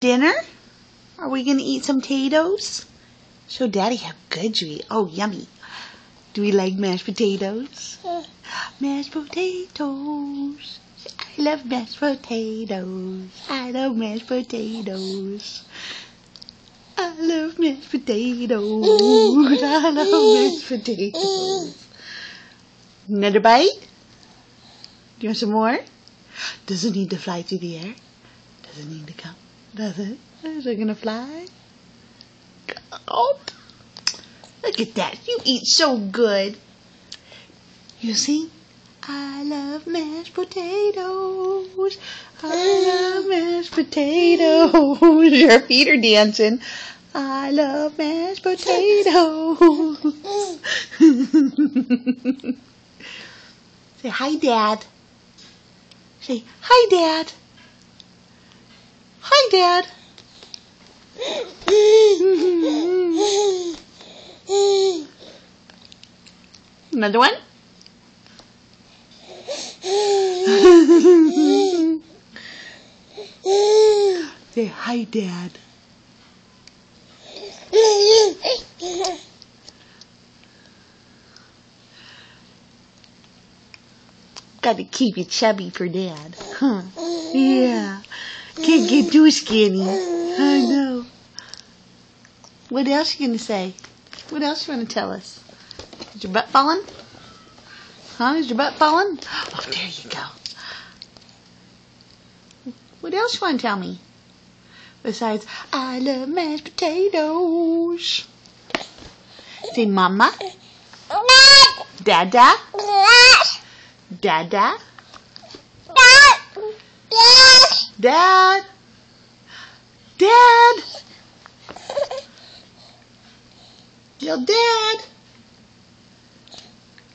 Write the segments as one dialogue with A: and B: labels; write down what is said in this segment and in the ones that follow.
A: dinner? Are we going to eat some potatoes? Show Daddy how good you eat. Oh, yummy. Do we like mashed potatoes? Mashed potatoes. I love mashed potatoes. I love mashed potatoes. I love mashed potatoes. I love mashed potatoes. Another bite? Do you want some more? Does it need to fly through the air? Does it need to come? Does it? Is it gonna fly? Oh, look at that. You eat so good. You see? I love mashed potatoes. I love mashed potatoes. Your feet are dancing. I love mashed potatoes. Say hi, Dad. Say hi, Dad. Hi, Dad. Another one? Say hi, Dad. Got to keep you chubby for Dad. Huh? Yeah. Can't get too skinny. I know. What else you gonna say? What else you wanna tell us? Is your butt falling? Huh? Is your butt falling? Oh, there you go. What else you wanna tell me? Besides, I love mashed potatoes. Say Mama. Dada. Dada. Dad. Dad. Yell Dad.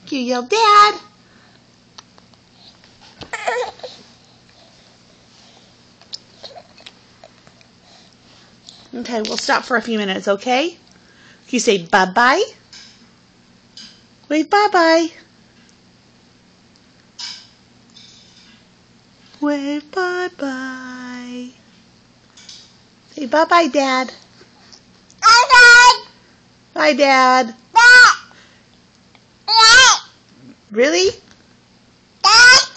A: You yell Dad. Okay, we'll stop for a few minutes, okay? You say bye-bye. Wait, bye-bye. Wave bye-bye. Say bye-bye, Dad. Bye-bye. Bye, Dad. Bye. Really? Dad.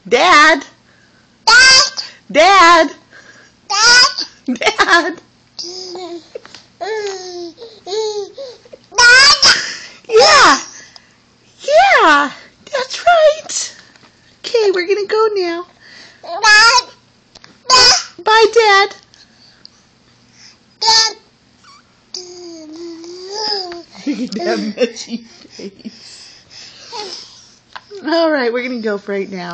A: Dad. Dad. Dad. Dad. Yeah. Yeah. That's right. Okay, we're gonna go now. Bye, Dad. Look at that messy face. All right, we're going to go for right now.